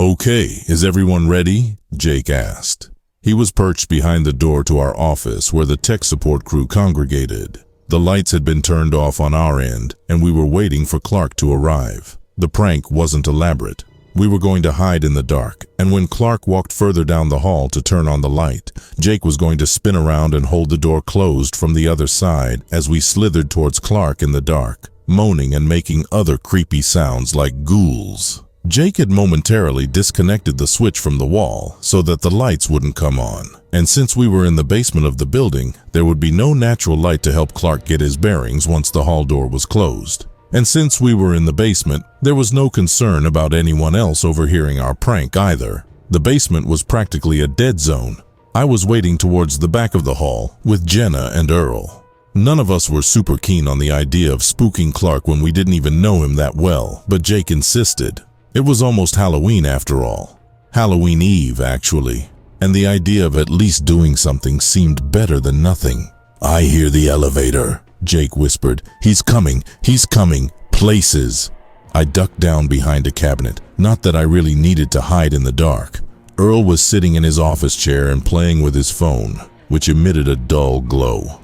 "Okay, is everyone ready?" Jake asked. He was perched behind the door to our office where the tech support crew congregated. The lights had been turned off on our end, and we were waiting for Clark to arrive. The prank wasn't elaborate. We were going to hide in the dark, and when Clark walked further down the hall to turn on the light, Jake was going to spin around and hold the door closed from the other side as we slithered towards Clark in the dark, moaning and making other creepy sounds like ghouls. Jake had momentarily disconnected the switch from the wall so that the lights wouldn't come on, and since we were in the basement of the building, there would be no natural light to help Clark get his bearings once the hall door was closed. And since we were in the basement, there was no concern about anyone else overhearing our prank either. The basement was practically a dead zone. I was waiting towards the back of the hall with Jenna and Earl. None of us were super keen on the idea of spooking Clark when we didn't even know him that well, but Jake insisted. It was almost Halloween after all. Halloween Eve, actually. And the idea of at least doing something seemed better than nothing. "I hear the elevator," Jake whispered. He's coming, places." I ducked down behind a cabinet, not that I really needed to hide in the dark. Earl was sitting in his office chair and playing with his phone, which emitted a dull glow.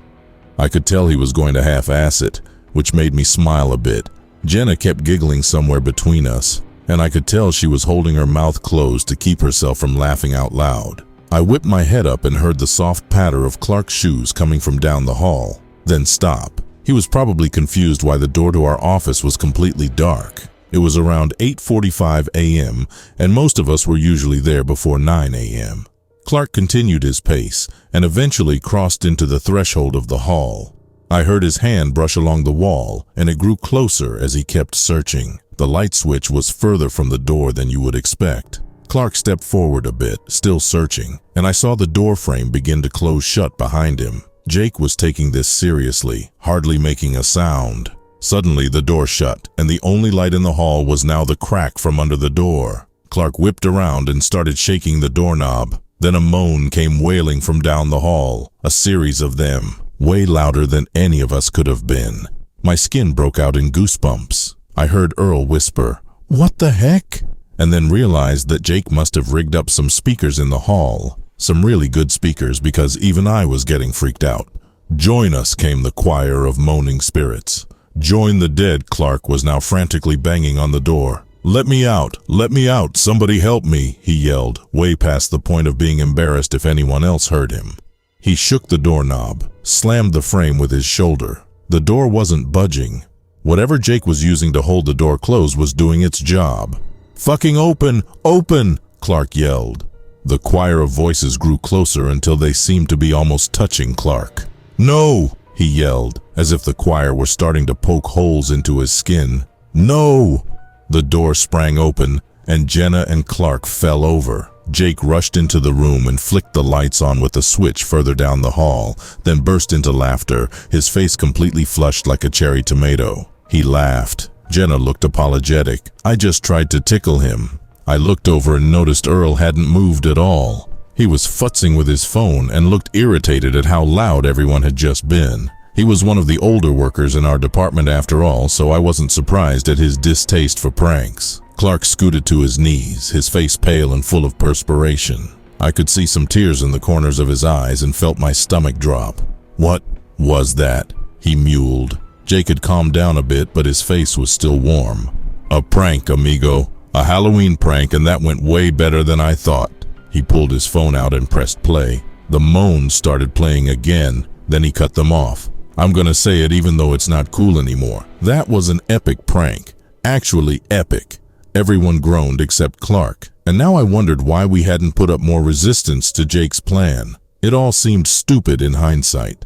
I could tell he was going to half-ass it, which made me smile a bit. Jenna kept giggling somewhere between us, and I could tell she was holding her mouth closed to keep herself from laughing out loud. I whipped my head up and heard the soft patter of Clark's shoes coming from down the hall, then stop. He was probably confused why the door to our office was completely dark. It was around 8:45 a.m., and most of us were usually there before 9 a.m. Clark continued his pace and eventually crossed into the threshold of the hall. I heard his hand brush along the wall, and it grew closer as he kept searching. The light switch was further from the door than you would expect. Clark stepped forward a bit, still searching, and I saw the door frame begin to close shut behind him. Jake was taking this seriously, hardly making a sound. Suddenly the door shut, and the only light in the hall was now the crack from under the door. Clark whipped around and started shaking the doorknob. Then a moan came wailing from down the hall, a series of them, way louder than any of us could have been. My skin broke out in goosebumps. I heard Earl whisper, "What the heck?" and then realized that Jake must have rigged up some speakers in the hall. Some really good speakers, because even I was getting freaked out. "Join us," came the choir of moaning spirits. "Join the dead." Clark was now frantically banging on the door. Let me out, somebody help me," he yelled, way past the point of being embarrassed if anyone else heard him. He shook the doorknob, slammed the frame with his shoulder. The door wasn't budging. Whatever Jake was using to hold the door closed was doing its job. "Fucking open, open," Clark yelled. The choir of voices grew closer until they seemed to be almost touching Clark. "No," he yelled, as if the choir were starting to poke holes into his skin. "No!" The door sprang open, and Jenna and Clark fell over. Jake rushed into the room and flicked the lights on with a switch further down the hall, then burst into laughter, his face completely flushed like a cherry tomato. He laughed. Jenna looked apologetic. "I just tried to tickle him." I looked over and noticed Earl hadn't moved at all. He was futzing with his phone and looked irritated at how loud everyone had just been. He was one of the older workers in our department after all, so I wasn't surprised at his distaste for pranks. Clark scooted to his knees, his face pale and full of perspiration. I could see some tears in the corners of his eyes and felt my stomach drop. "What was that?" he mewled. Jake had calmed down a bit, but his face was still warm. "A prank, amigo. A Halloween prank, and that went way better than I thought." He pulled his phone out and pressed play. The moans started playing again, then he cut them off. "I'm gonna say it even though it's not cool anymore. That was an epic prank. Actually epic." Everyone groaned except Clark, and now I wondered why we hadn't put up more resistance to Jake's plan. It all seemed stupid in hindsight.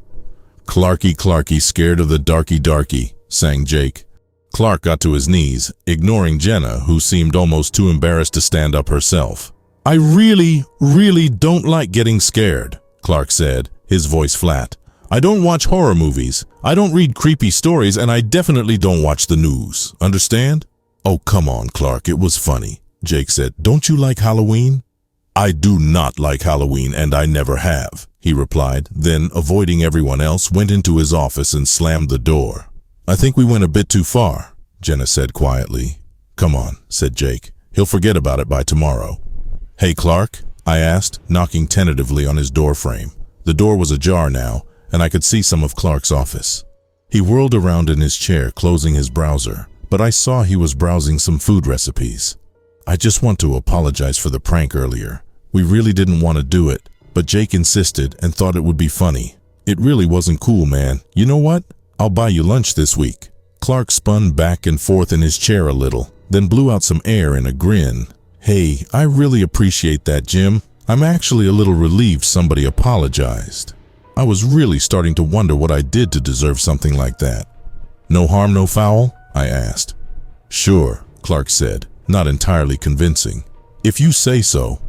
"Clarky, Clarky, scared of the darky," sang Jake. Clark got to his knees, ignoring Jenna, who seemed almost too embarrassed to stand up herself. "I really don't like getting scared," Clark said, his voice flat. "I don't watch horror movies, I don't read creepy stories, and I definitely don't watch the news. Understand?" "Oh, come on, Clark, it was funny," Jake said. "Don't you like Halloween?" "I do not like Halloween, and I never have," he replied, then, avoiding everyone else, went into his office and slammed the door. "I think we went a bit too far," Jenna said quietly. "Come on," said Jake. He'll forget about it by tomorrow. Hey, Clark? I asked, knocking tentatively on his door frame. The door was ajar now, and I could see some of Clark's office. He whirled around in his chair, closing his browser, but I saw he was browsing some food recipes. I just want to apologize for the prank earlier. We really didn't want to do it, but Jake insisted and thought it would be funny. It really wasn't cool, man. You know what? I'll buy you lunch this week. Clark spun back and forth in his chair a little, then blew out some air in a grin. Hey, I really appreciate that, Jim. I'm actually a little relieved somebody apologized. I was really starting to wonder what I did to deserve something like that. No harm, no foul? I asked. Sure, Clark said, not entirely convincing. If you say so.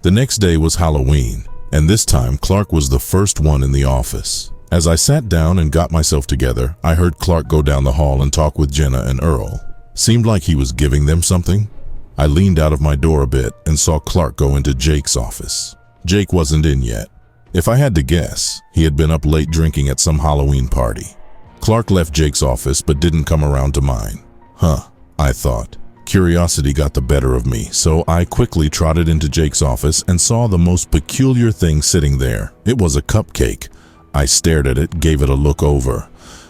The next day was Halloween, and this time Clark was the first one in the office. As I sat down and got myself together, I heard Clark go down the hall and talk with Jenna and Earl. Seemed like he was giving them something. I leaned out of my door a bit and saw Clark go into Jake's office. Jake wasn't in yet. If I had to guess, he had been up late drinking at some Halloween party. Clark left Jake's office but didn't come around to mine. I thought. Curiosity got the better of me, so I quickly trotted into Jake's office and saw the most peculiar thing sitting there. It was a cupcake. I stared at it, gave it a look over.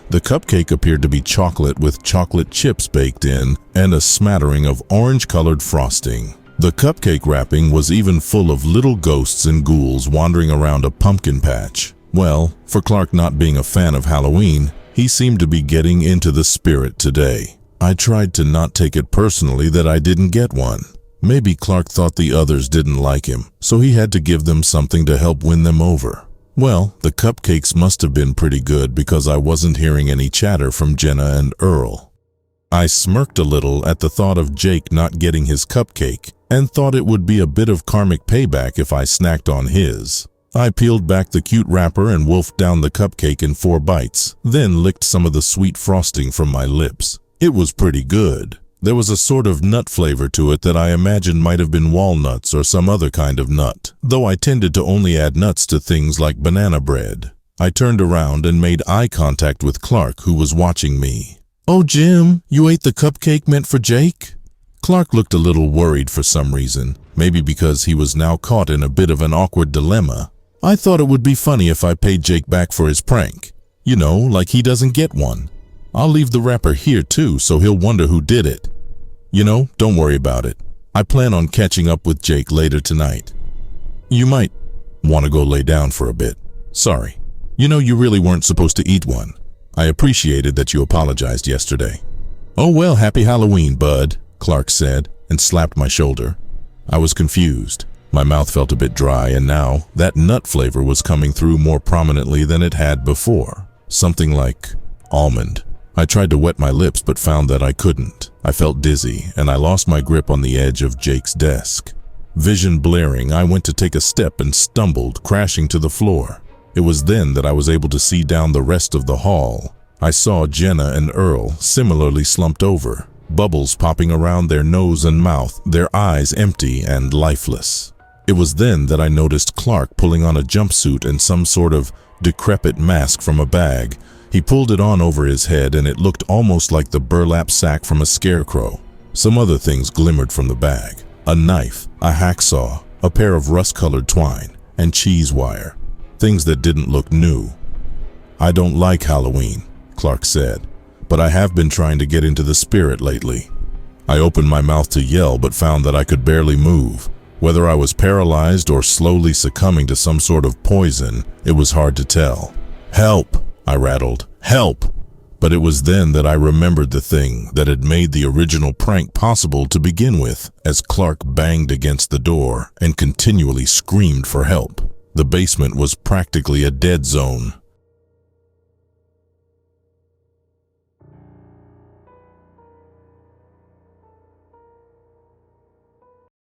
The cupcake appeared to be chocolate with chocolate chips baked in and a smattering of orange-colored frosting. The cupcake wrapping was even full of little ghosts and ghouls wandering around a pumpkin patch. Well, for Clark not being a fan of Halloween, he seemed to be getting into the spirit today. I tried to not take it personally that I didn't get one. Maybe Clark thought the others didn't like him, so he had to give them something to help win them over. Well, the cupcakes must have been pretty good because I wasn't hearing any chatter from Jenna and Earl. I smirked a little at the thought of Jake not getting his cupcake and thought it would be a bit of karmic payback if I snacked on his. I peeled back the cute wrapper and wolfed down the cupcake in 4 bites, then licked some of the sweet frosting from my lips. It was pretty good. There was a sort of nut flavor to it that I imagined might have been walnuts or some other kind of nut, though I tended to only add nuts to things like banana bread. I turned around and made eye contact with Clark, who was watching me. "Oh, Jim, you ate the cupcake meant for Jake?" Clark looked a little worried for some reason, maybe because he was now caught in a bit of an awkward dilemma. I thought it would be funny if I paid Jake back for his prank. You know, like he doesn't get one. I'll leave the wrapper here too, so he'll wonder who did it. You know, don't worry about it. I plan on catching up with Jake later tonight. You might want to go lay down for a bit. Sorry. You know, you really weren't supposed to eat one. I appreciated that you apologized yesterday. Oh well, happy Halloween, bud, Clark said, and slapped my shoulder. I was confused. My mouth felt a bit dry, and now that nut flavor was coming through more prominently than it had before. Something like almond. I tried to wet my lips but found that I couldn't. I felt dizzy, and I lost my grip on the edge of Jake's desk. Vision blaring, I went to take a step and stumbled, crashing to the floor. It was then that I was able to see down the rest of the hall. I saw Jenna and Earl similarly slumped over, bubbles popping around their nose and mouth, their eyes empty and lifeless. It was then that I noticed Clark pulling on a jumpsuit and some sort of decrepit mask from a bag. He pulled it on over his head, and it looked almost like the burlap sack from a scarecrow. Some other things glimmered from the bag. A knife, a hacksaw, a pair of rust-colored twine, and cheese wire. Things that didn't look new. I don't like Halloween, Clark said, but I have been trying to get into the spirit lately. I opened my mouth to yell, but found that I could barely move. Whether I was paralyzed or slowly succumbing to some sort of poison, it was hard to tell. Help! I rattled. Help! But it was then that I remembered the thing that had made the original prank possible to begin with, as Clark banged against the door and continually screamed for help. The basement was practically a dead zone.